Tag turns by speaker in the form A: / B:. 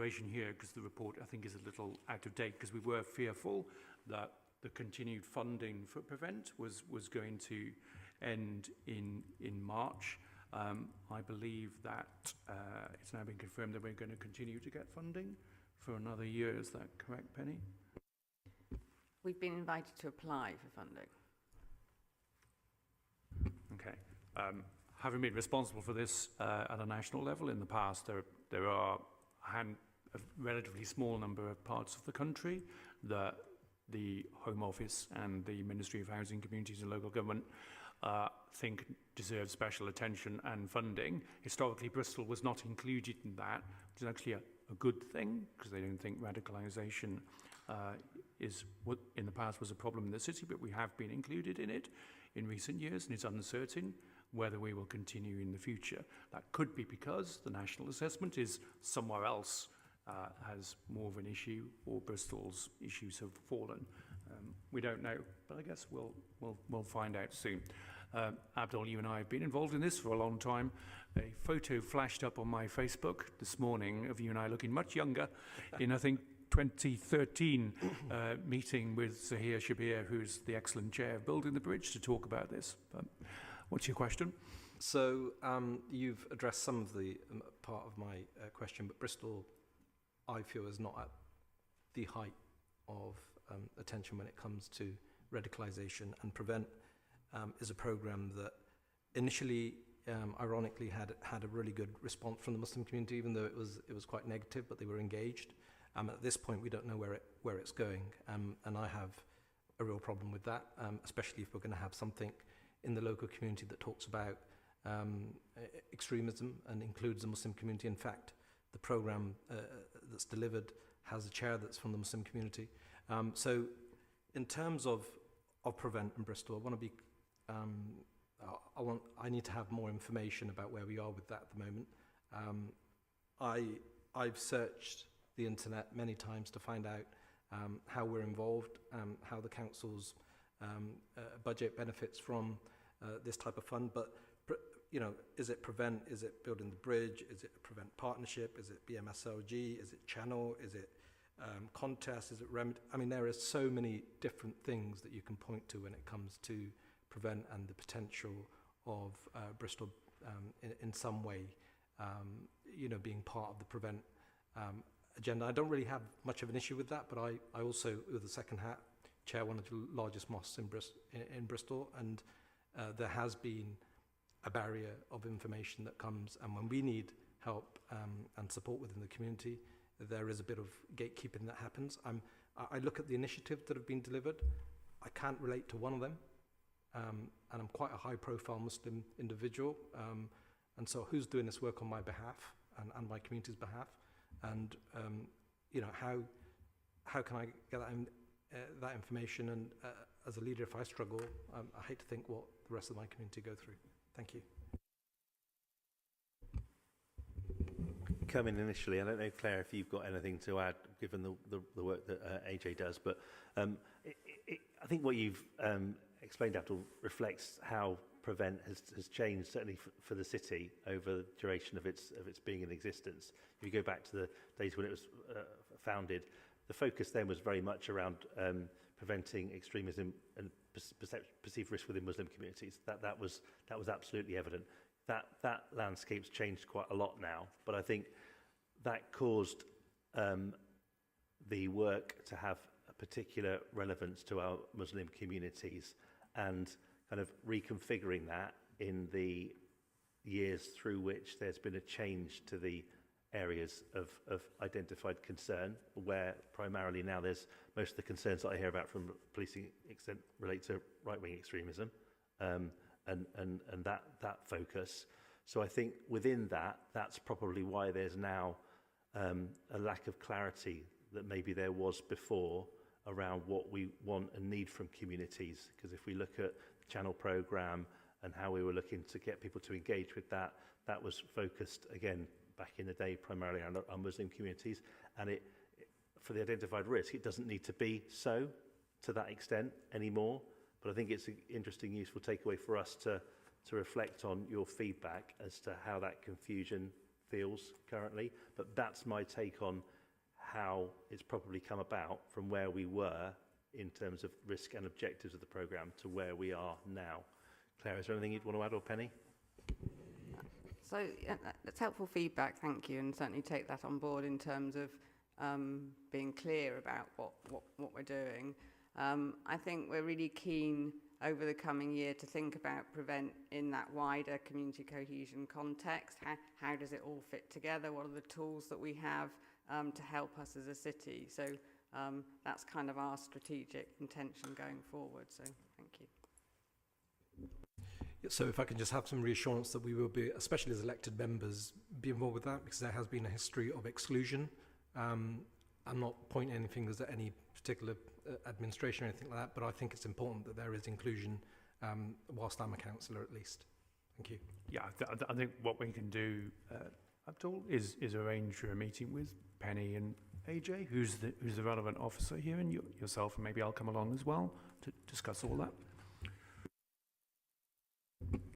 A: information here, because the report, I think, is a little out of date, because we were fearful that the continued funding for Prevent was going to end in March. I believe that it's now been confirmed that we're going to continue to get funding for another year. Is that correct, Penny?
B: We've been invited to apply for funding.
A: Okay. Having been responsible for this at a national level in the past, there are a relatively small number of parts of the country that the Home Office and the Ministry of Housing, Communities and Local Government think deserve special attention and funding. Historically, Bristol was not included in that, which is actually a good thing, because they don't think radicalisation is what in the past was a problem in the city, but we have been included in it in recent years, and it's uncertain whether we will continue in the future. That could be because the national assessment is somewhere else has more of an issue, or Bristol's issues have fallen. We don't know, but I guess we'll find out soon. Abdul, you and I have been involved in this for a long time. A photo flashed up on my Facebook this morning of you and I looking much younger in, I think, 2013 meeting with Zahir Shabir, who's the excellent chair of Building the Bridge, to talk about this. But what's your question?
C: So you've addressed some of the part of my question, but Bristol, I feel, is not at the height of attention when it comes to radicalisation, and Prevent is a programme that initially, ironically, had a really good response from the Muslim community, even though it was quite negative, but they were engaged. At this point, we don't know where it's going, and I have a real problem with that, especially if we're going to have something in the local community that talks about extremism and includes the Muslim community. In fact, the programme that's delivered has a chair that's from the Muslim community. So in terms of Prevent in Bristol, I want to be I need to have more information about where we are with that at the moment. I've searched the internet many times to find out how we're involved, how the council's budget benefits from this type of fund. But you know, is it Prevent? Is it Building the Bridge? Is it a Prevent partnership? Is it BMSLG? Is it Channel? Is it Contest? Is it Remedy? I mean, there are so many different things that you can point to when it comes to Prevent and the potential of Bristol in some way, you know, being part of the Prevent agenda. I don't really have much of an issue with that, but I also, with the second hat, chair one of the largest mosques in Bristol, and there has been a barrier of information that comes, and when we need help and support within the community, there is a bit of gatekeeping that happens. I look at the initiatives that have been delivered. I can't relate to one of them, and I'm quite a high-profile Muslim individual, and so who's doing this work on my behalf and my community's behalf? And you know, how can I get that information? And as a leader, if I struggle, I hate to think what the rest of my community go through. Thank you.
D: Come in initially. I don't know, Claire, if you've got anything to add, given the work that AJ does, but I think what you've explained, Abdul, reflects how Prevent has changed, certainly for the city, over the duration of its being in existence. If you go back to the days when it was founded, the focus then was very much around preventing extremism and perceived risk within Muslim communities. That was absolutely evident. That landscape's changed quite a lot now, but I think that caused the work to have a particular relevance to our Muslim communities, and kind of reconfiguring that in the years through which there's been a change to the areas of identified concern, where primarily now there's most of the concerns that I hear about from policing extent relate to right-wing extremism, and that focus. So I think within that, that's probably why there's now a lack of clarity that maybe there was before around what we want and need from communities. Because if we look at the Channel programme and how we were looking to get people to engage with that, that was focused, again, back in the day, primarily on our Muslim communities. And for the identified risk, it doesn't need to be so to that extent anymore. But I think it's an interesting, useful takeaway for us to reflect on your feedback as to how that confusion feels currently. But that's my take on how it's probably come about from where we were in terms of risk and objectives of the programme to where we are now. Claire, is there anything you'd want to add, or Penny?
B: So yeah, that's helpful feedback, thank you, and certainly take that on board in terms of being clear about what we're doing. I think we're really keen over the coming year to think about Prevent in that wider community cohesion context. How does it all fit together? What are the tools that we have to help us as a city? So that's kind of our strategic intention going forward. So thank you.
C: So if I can just have some reassurance that we will be, especially as elected members, be involved with that, because there has been a history of exclusion. I'm not pointing any fingers at any particular administration or anything like that, but I think it's important that there is inclusion whilst I'm a councillor at least. Thank you.
A: Yeah, I think what we can do, Abdul, is arrange for a meeting with Penny and AJ, who's the relevant officer here, and yourself, and maybe I'll come along as well to discuss all that.